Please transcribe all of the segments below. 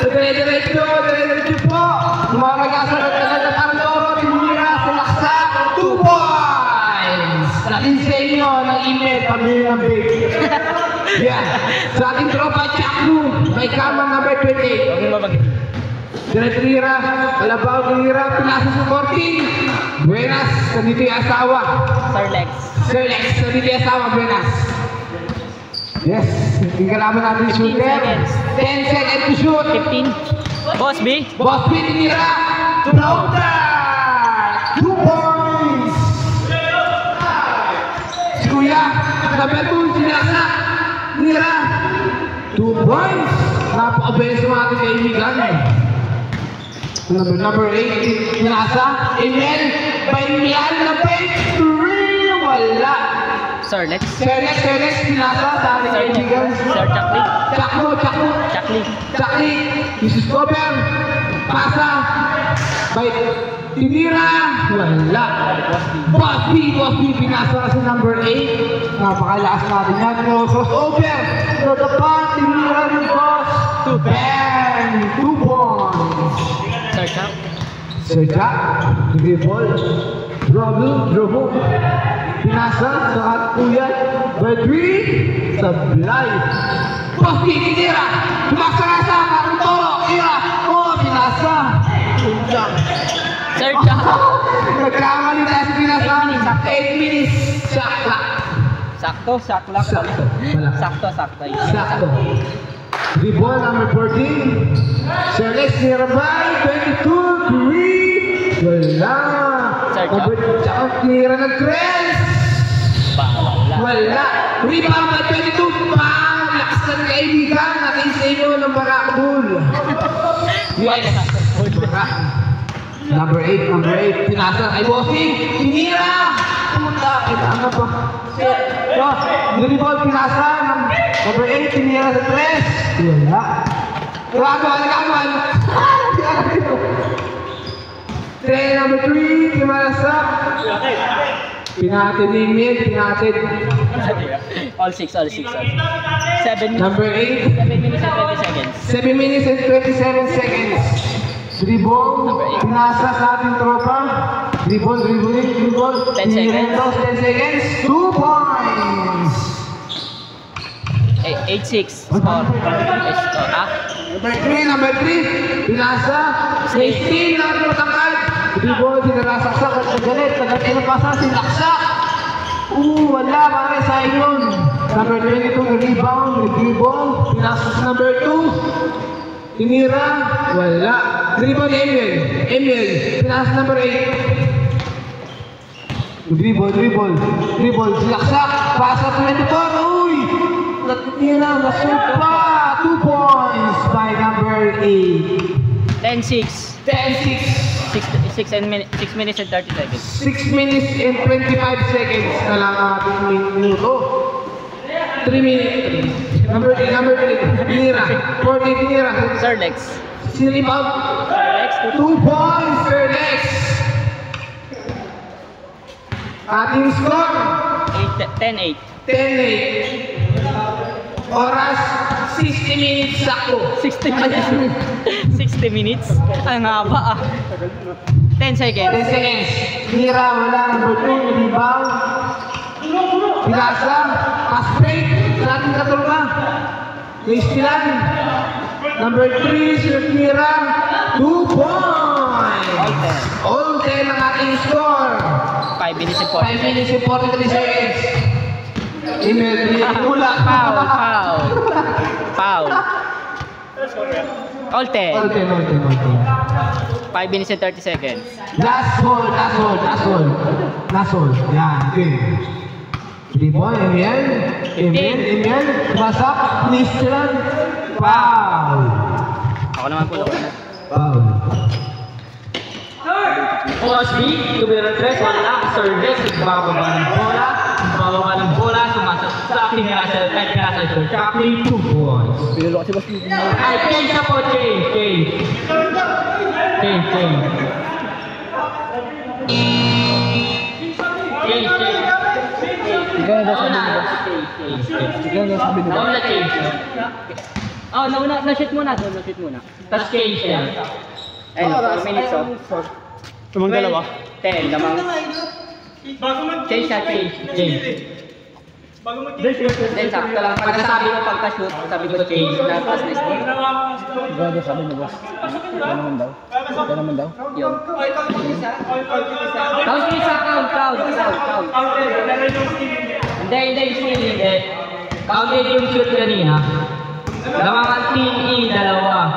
Dire-diretso po. Maragasan at Tagad Oro, tinira sa laksa. 2 points. Natin sa inyo ng email, pamilya ng big. Yan. Sa ating tropa, Chaklu, may kamang number 28. Huwag mo mabagitin. Dire-tira, Kalabaw, Tira, Pinasa sa 14. Buenas, nandito yung asawa. Sir Lex. Sir Lex, nandito yung asawa, buenas. Yes, tingnan naman natin yung shooter. 10 seconds to shoot. 15. Boss B. Boss B, tinira. Floater. 2 points. Si Kuya, number 2, sinasa. Tinira. 2 points. Napaka-beses sa mga ating kaibigan. Number 8, sinasa. Emel, Baimian na bench. 3, wala. Sir Lex. Sir Lex, sinasa sa ating kaibigan. Sir Chakli. Chakli. Chakli. Jesus Cover. Pasa. By tinira. Wala. Boss B, pinasa kasi number 8. Napakalakas natin yan. Crossover. So the pass, tinira ni Boss. To Ben. 2 points. Sir Chak. Sir Jack. Dribble. Dribble. Pinasa sa at Kuya. By 3. Sablay. Boss B, tinira. Tumaksa-kasa. Karang Toro. Tira. Oh, pinasa. Sir Chak. Nagkamali tayo sa pinasa. 8 minutes. Sakla. Sakto. Saklak. Sakto. Wala. Sakto. Sakto. Dribble number 14. Sir Lex nearby. 22. 3. Wala. Sir Jack. Tira ng Crest. Wala. Rebound by 22. Bang! Lakas ng kaibigan. Natin sa inyo ng Barakbul. Yes. Number 8. Pinasa kay Bossing. Tinira. Puta. Kailangan pa. Dribble pinasa. Number 8. Tinira sa tres. Wala. Kawan. Number 3. Pinasa. Pinatid ni Emil, pinatid. All 6. 7. Number 8. 7 minutes and 20 seconds. 7 minutes and 27 seconds. Dribble, pinasa sa ating tropa. Dribble. 10 seconds. 10 seconds. 2 points. 8-6. Score. Number 3. Pinasa. 16 na ating matangkal. Dribble, sinarasaksak at nagalit. Nagpasa, sinaksak. Wala, pare sa yun. Number 22, rebound, dribble. Pinasa sa number 2. Tinira. Wala. Dribble ni Emil. Pinasa sa number 8. Dribble. Sinaksak. Pasa sa 24. Uy! Natitira. Nasupa. 2 points by number 8. 10-6. 6 minutes and 30 seconds. 6 minutes and 25 seconds na lang ang ating minuto. 3 minutes. Number 3. Tinira. 40 tinira. Sir Lex. Rebound. 2 points, Sir Lex. Ating score. 10-8. 10-8. Oras, 60 minutes sakto. 60 minutes. 60 minutes? Ang haba 10 seconds. 10 seconds. Tira, wala. Number 2, rebound. Pinasa. Pass break. Sa ating katulma. May stilan. Number 3, Sir Tira. 2 points. All 10 ang ating score. 5 minutes and 5 minutes and 43 seconds. Email. Mula. Foul. All 10. 5 minutes and 30 seconds. Last hold. Yan, okay. Dribble, Emil. Masak, Nistilan. Foul. Ako naman po. Foul. Boss B, tumira 3, wala. Sir Lex, bababa ng bola. Sumasok sa akin nasa Sir Chakli, 2 points. Pinulo kasi boss. Ay, change na po, change. Siguro daw sabi nila. Change. Oh, na-shoot muna doon, na-shoot muna. Tapos change yan. Ayun, 4 minutes oh. Tumang dalawa. 10, lamang. Change siya, change. Then, sakto lang. Pagkasabi ko pagka-shoot, sabi ko change. Tapos next day. Gado sabi ni boss. Ano naman daw? Yung. Count isa, count. Hindi. Counted yung shoot kanina. Lamangan team E, dalawa.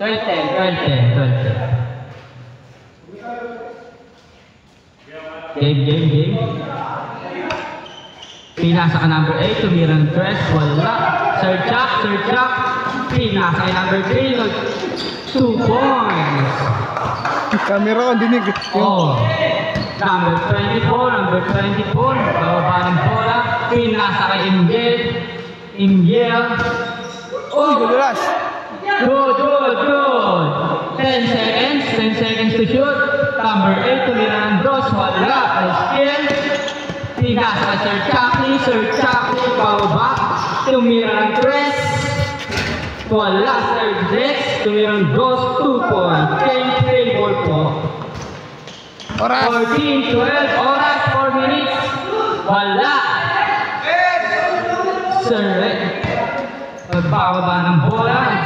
12-10. Game. Pinasa ka number 8, tumirang dress, wala. Sir Jack. Pinasa ka number 3, 2 points. Camera on dinig. Oh. Number 24, bababa ng bola. Pinasa ka Ingel. Uy, gudulas. Good. 10 seconds to shoot. Number 8, tumira ng Bros, wala. Skill. Pinasa ka Sir Chucky, bababa. Tumira ng Dress. Wala. Sir Dress, tumira ng Bros, 2 points. 10 favor po. Oras. 14, 12, oras, 4 minutes. Wala. Sir Red. Pagbababa ng bola.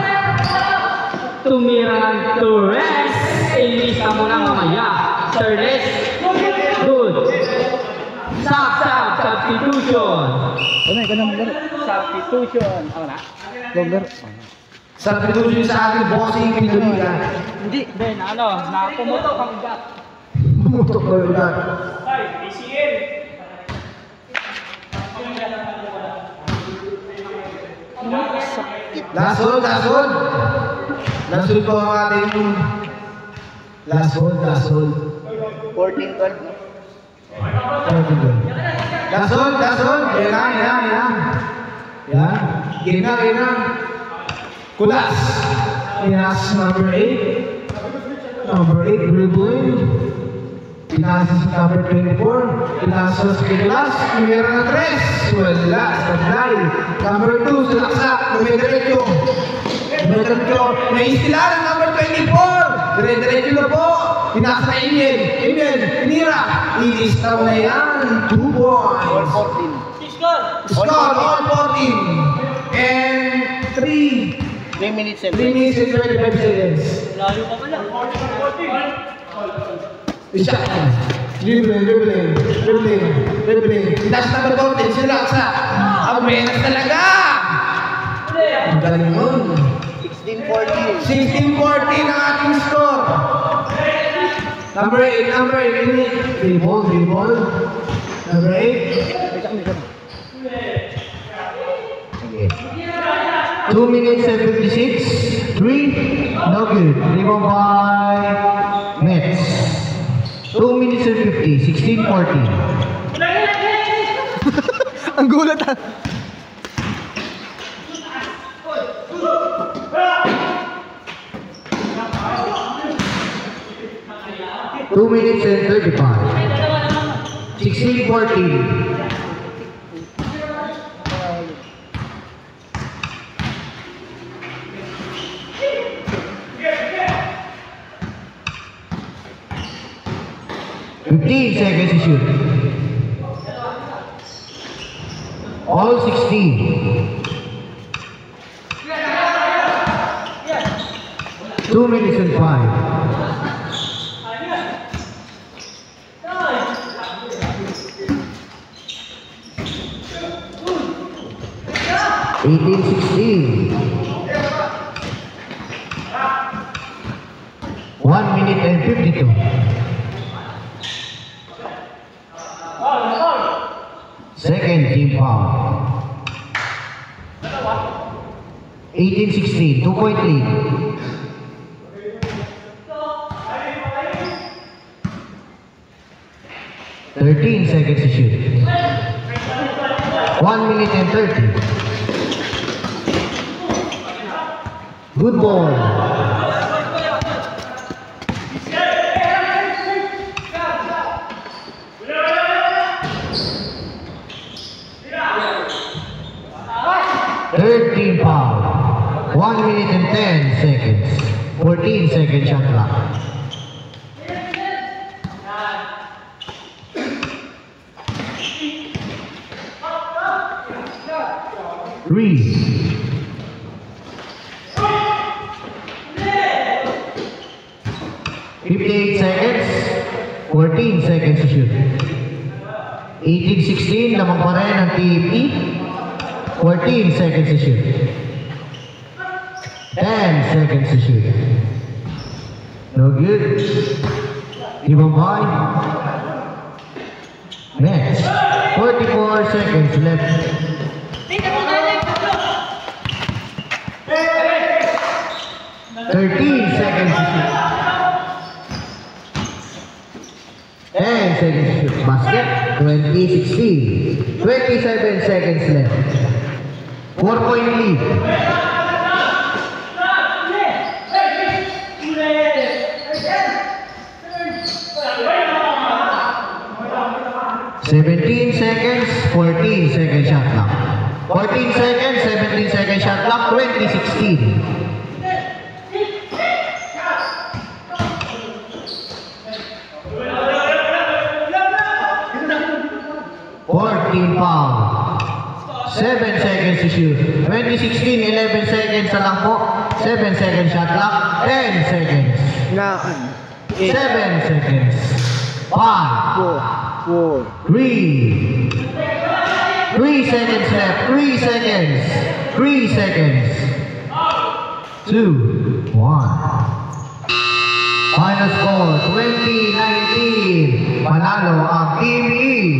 Tumira ng Torres. Ilisa mo na mamaya. Sir Red. Good. Substitution. Ano, ikaw na maglaro. Substitution. Ako na? Maglaro. Substitution sa ating bossing piniligan. Hindi. Ben, nakapumutok ang gat. Pumutok ko yung ugat. Last hold. Last hold po ang ating last hold. 14-12. Last hold. Yan. Game na. Kulas. Pinas number 8. Dribbling. Pinasa sa number 24. Pinasa sa Kulas. Tumira na 3. Wala. Sablay. Number 2 sa laksa. Dumidiretso. Naistilan ang number 24. Dire-diretso na po. Pinasa na Emil. Pinira. Ilista mo na yan. 2 points. Score all 14. And 3 minutes and 25 seconds. Layo pa pala. Isa. Dribbling. That's number 14. Sila sa Abenas talaga. Ang galing nun. 16-14 ang ating score. Number 8. Dribble. Number 8. 2 minutes and 56. 3. No good. Rebound by Mets. 2 minutes and 50. 16-14. Ang gulat ah. Two minutes and 35. 16-14. Seconds to shoot. All 16. 2 minutes and 5. 18-16. 1 minute and 52. Second team foul. 18-16, 2-point lead. Thirteen seconds to shoot. 1 minute and 30. Good ball. Third team foul. 1 minute and 10 seconds. 14 second shot clock. Three. 58 seconds. 14 seconds to shoot. 18-16, lamang pa rin ang TFE. 14 seconds to shoot. 10 seconds to shoot. No good. Ibang boy. Next. 44 seconds left. 13 seconds to shoot. 10 seconds to shoot. Basket. 20-16. 27 seconds left. 4-point lead. 17 seconds, 14 second shot clock. 14 seconds, 17 second shot clock, 20-16. Foul. 7 seconds to shoot. 20-16, 11 seconds na lang po. 7 second shot clock. 10 seconds. 7 seconds. 5, 4, 3. 3 seconds left. 3 seconds. 3 seconds. 2, 1. Final score, 20-19. Panalo ang Team E.